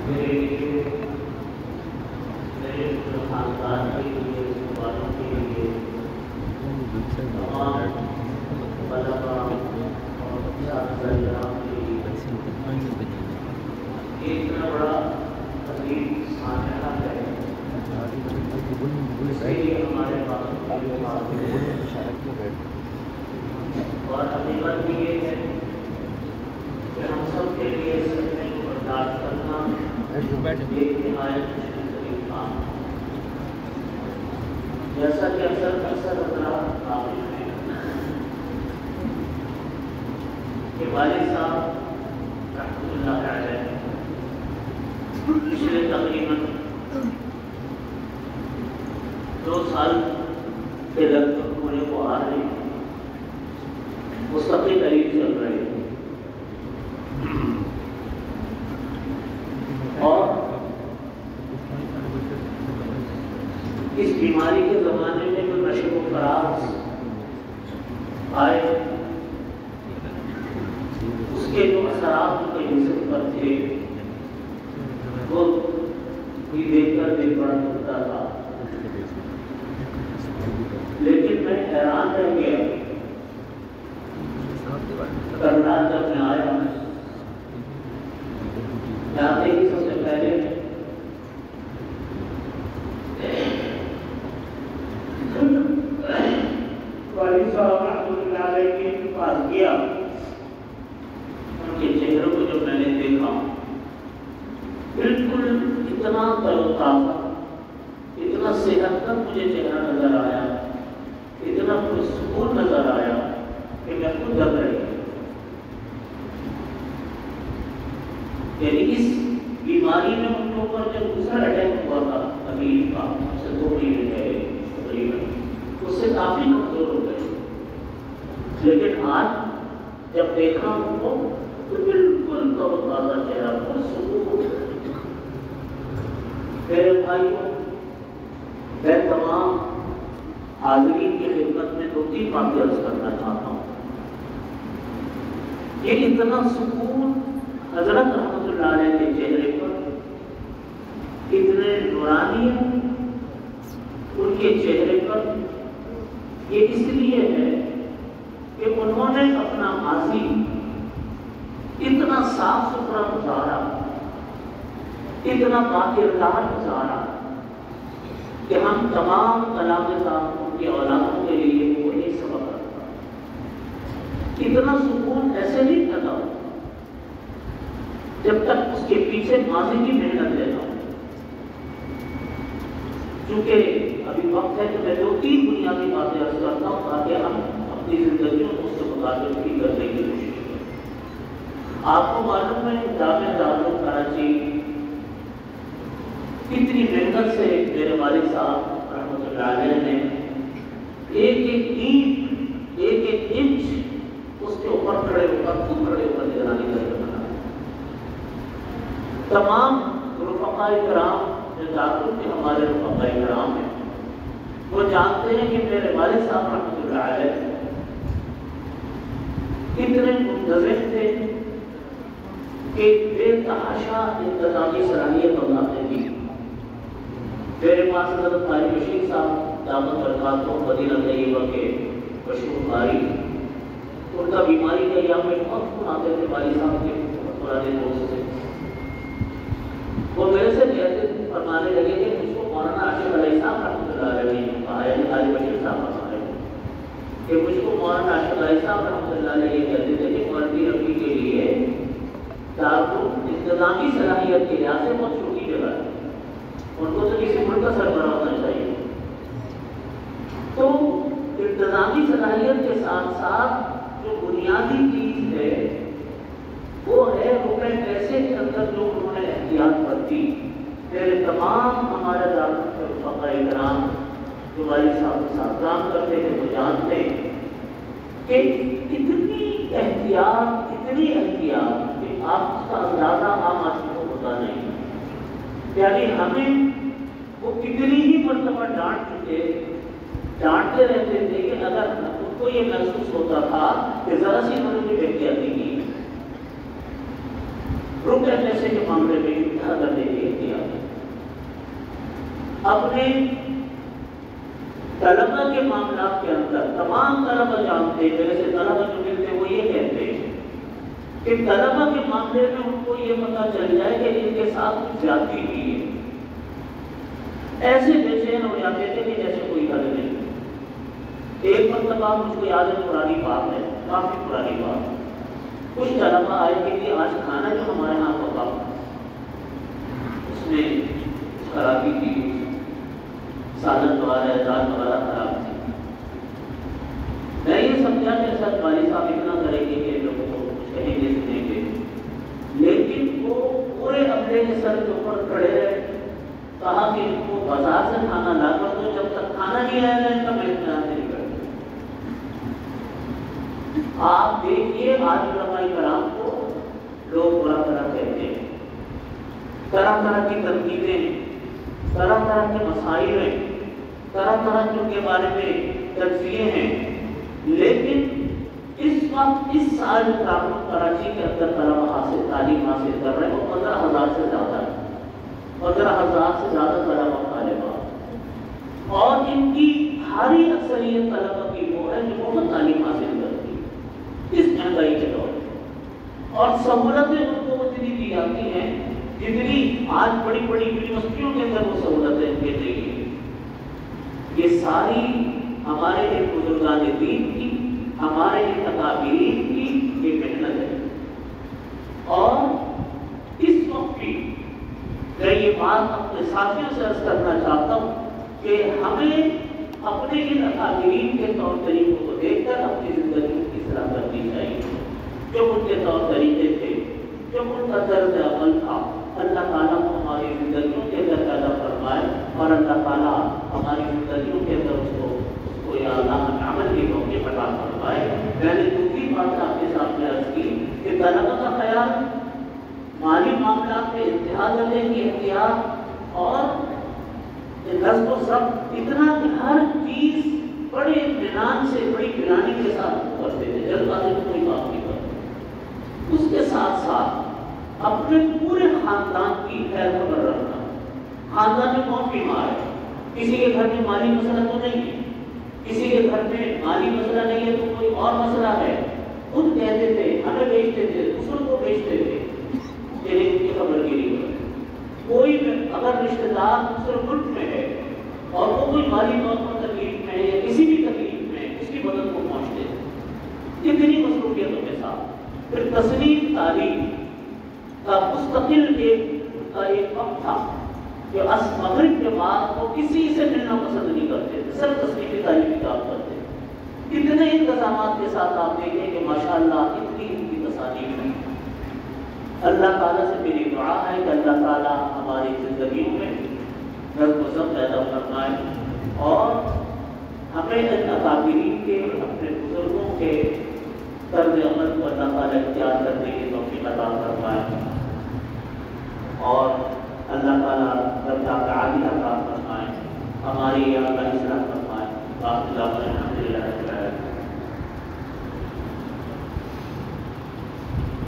میرے لیے، میرے خاندان کے لیے، والوں کے لیے، تمام طلبا اور اساتذہ کرام کے لیے یہ اتنا بڑا عظیم سانحہ ہے، اس کے لیے ہمارے پاس اور حقیقت بھی یہ ہے کہ ہم سب کے لیے سچنے کو برداشت کرنا ایک نہایت مشکل کام ہے۔ جیسا کہ اکثر حضرات عارف ہیں کہ والد صاحب رحمۃ اللہ علیہ پچھلے تقریباً 2 سال کے لگ بھگ ہونے کو آ رہے ہیں، مستقل قریب چل رہے ہیں، اور اس بیماری کے زمانے میں جو نشے و فراز آئے، اس کے جو اثرات ان کے جسم پر تھے وہ بھی دیکھ کر دل بڑا دکھتا تھا، لیکن میں حیران رہ گیا۔ کرناٹک جب میں آیا، جاتے ہی سب سے پہلے والد صاحب رحمۃ اللہ علیہ کے پاس گیا، ان کے چہروں کو جب میں نے دیکھا، بالکل اتنا تر و تازہ، اتنا صحت مند مجھے چہرہ نظر آیا، اتنا پرسکون نظر آیا کہ میں خود ڈر رہی ہوں۔ یعنی اس بیماری میں ان لوگوں پر جب دوسرا اٹیک ہوا تھا طبیب کا، سے 2 مہینے پہلے تقریباً، اس سے کافی کمزور ہو گئے، لیکن آج جب دیکھا ان کو تو بالکل تر و تازہ چہرہ، پرسکون۔ میرے بھائیوں، میں تمام حاضرین کی خدمت میں 2-3 باتیں عرض کرنا چاہتا ہوں۔ یہ اتنا سکون حضرت رحمۃ اللہ علیہ کے چہرے پر، اتنے نورانی ان کے چہرے پر، یہ اس لیے ہے کہ انہوں نے اپنا ماضی اتنا صاف ستھرا گزارا، اتنا باکردار گزارا کہ ہم تمام تلامذہ ان کی اولادوں کے لیے وہ ایک سبق رکھتا۔ اتنا سکون ایسے نہیں لگا جب تک اس کے پیچھے ماضی کی محنت لیتا ہوں۔ چونکہ ابھی وقت ہے کہ میں 2-3 بنیادی باتیں عرض کرتا ہوں تاکہ ہم اپنی زندگیوں کو اس سے متعلق بھی کرنے کی کوشش کریں۔ آپ کو معلوم ہے جامعہ دارالعلوم کراچی کتنی محنت سے میرے والد صاحب رحمۃ اللہ علیہ نے ایک اینٹ، ایک انچ اس کے اوپر کھڑے ہو کر، خود کھڑے ہو کر نگرانی کر کے بنایا۔ تمام رفقاء کرام جو دارالعلوم کے ہمارے رفقاء کرام ہیں، وہ جانتے ہیں کہ میرے والد صاحب رحمۃ اللہ علیہ اتنے منتظم تھے کہ بے تحاشا انتظامی صلاحیت بناتے تھے۔ میرے پاس حضرت قاری بشیر صاحب دامت برکاتہ مدینہ طیبہ کے مشہور قاری، ان کا بیماری کا ایام میں بہت فون آتے تھے والد صاحب کے پرانے دوست سے۔ وہ میرے سے کہتے فرمانے لگے کہ مجھ کو مولانا عاشق علیہ صاحب رحمۃ اللہ علیہ نے کہا ہے، قاری بشیر صاحب فرمائے کہ مجھ کو مولانا عاشق علیہ صاحب رحمۃ اللہ علیہ یہ کہتے تھے کہ مولوی رفیع کے لیے دارالعلوم انتظامی صلاحیت کے لحاظ سے بہت چھوٹی جگہ ہے، ان کو تو کسی ملک کا سربراہ ہونا چاہیے۔ تو انتظامی صلاحیت کے ساتھ ساتھ جو بنیادی چیز ہے وہ ہے روپے پیسے کے اندر جو انہوں نے احتیاط برتی۔ میرے تمام ہمارے دارالعلوم کے رفقاء کرام جو والد صاحب کے ساتھ کام کرتے ہیں وہ جانتے ہیں کہ اتنی احتیاط کہ آپ اس کا اندازہ عام آدمی کو ہوتا نہیں۔ یعنی ہمیں وہ کتنی ہی مرتبہ ڈانٹتے رہتے تھے کہ اگر ان کو یہ محسوس ہوتا تھا کہ ذرا سی انہوں نے احتیاطی کی رکن پیسے کے معاملے میں انتہا کرنے کی اختیار ہے۔ اپنے طلبہ کے معاملات کے اندر تمام طلبہ جانتے ہیں، میرے سے طلبہ جو ملتے ہیں وہ یہ کہتے ہیں کہ طلبہ کے معاملے میں ان کو یہ پتہ چل جائے کہ ان کے ساتھ کچھ زیادتی ہوئی ہے، ایسے بے چین ہو جاتے تھے کہ جیسے کوئی حل نہیں۔ ایک مرتبہ مجھ کو یاد ہے، پرانی بات ہے، کافی پرانی بات، کچھ طلبہ آئے کہ آج کھانا جو ہمارے ہاں پکا اس میں خرابی تھی، سالن وغیرہ دال وغیرہ خراب تھی۔ میں یہ سمجھا کہ سر والی صاحب اتنا کریں گے کہ لوگوں کو کچھ کہیں گے سنیں گے، لیکن وہ پورے عملے کے سر کے اوپر کھڑے رہے، کہا کہ ان کو بازار سے کھانا لا کر دو، جب تک کھانا نہیں آئے گا ان کا میں اطمینان نہیں کرتا۔ آپ دیکھیے آج علماء کرام کو لوگ برا طرح کہتے ہیں، طرح طرح کی تنقیدیں، طرح طرح کے مسائل ہیں، طرح طرح کے ان کے بارے میں تجزیے ہیں، لیکن اس وقت اس سال کراچی کے اندر طلبہ تعلیم حاصل کر رہے ہیں وہ 15,000 سے زیادہ ہے، 15,000 سے زیادہ طلبہ طالبات، اور ان کی بھاری اکثریت طلبہ کی وہ ہے جو بہت تعلیم حاصل کرتی ہے اس مہنگائی کے دور میں، اور سہولتیں ان کو اتنی دی جاتی ہیں جتنی آج بڑی بڑی یونیورسٹیوں کے اندر وہ سہولتیں دی گئی ہیں۔ یہ ساری ہمارے ایک بزرگان دین کی، ہمارے ایک اکابرین کی یہ محنت ہے، اور اس وقت بھی میں یہ بات اپنے ساتھیوں سے عرض کرنا چاہتا ہوں کہ ہمیں اپنے ان اکابرین کے طور طریقوں کو دیکھ کر اپنی زندگی کی اصلاح کرنی چاہیے۔ جو ان کے طور طریقے تھے، جو ان کا طرز عمل تھا، اللہ تعالیٰ کو ہماری زندگیوں کے اندر پیدا فرمائے، اور اللہ تعالیٰ ہماری زندگیوں کے اندر اس کو یا اللہ عمل کی توفیق عطا فرمائے۔ میں نے دوسری بات آپ کے سامنے عرض کی کہ طلبہ کا خیال، مالی معاملات میں انتہا کرنے کی احتیاط اور نظم و ضبط، اتنا کہ ہر چیز بڑے اطمینان سے، بڑی پلانی کے ساتھ کرتے تھے، جلد بازی میں کوئی بات نہیں کرتے۔ اس کے ساتھ ساتھ اپنے پورے خاندان کی خیر خبر رکھنا، خاندان میں کون بیمار ہے، کسی کے گھر میں مالی مسئلہ تو نہیں ہے، کسی کے گھر میں مالی مسئلہ نہیں ہے تو کوئی اور مسئلہ ہے، خود کہتے تھے، ہمیں بیچتے تھے، دوسروں کو بیچتے تھے، یعنی ان کی خبر گیری ہو۔ کوئی اگر رشتہ دار دوسرے ملک میں ہے اور وہ کوئی مالی طور پر تکلیف میں ہے یا کسی بھی تکلیف میں اس کی مدد کو پہنچتے تھے، اتنی مصروفیتوں کے ساتھ۔ پھر تصنیف تعلیم کا مستقل ایک وقت تھا کہ مغرب کے بعد وہ کسی سے ملنا پسند نہیں کرتے تھے، صرف تصنیفی تعلیم کی کام کرتے تھے۔ اتنے انتظامات کے ساتھ آپ دیکھیں کہ ماشاءاللہ اتنی ان کی تصانیف ہے۔ اللہ تعالیٰ سے میری دعا ہے کہ اللہ تعالیٰ ہماری زندگیوں میں نظم و ضبط پیدا فرمائے، اور ہمیں ان اکابرین کے، اپنے بزرگوں کے طرز عمل کو اللہ تعالیٰ اختیار کرنے کی توفیق عطا فرمائے، اور اللہ تعالیٰ درجات عالیہ عطا فرمائے، ہماری اصلاح فرمائے۔ الحمد للہ۔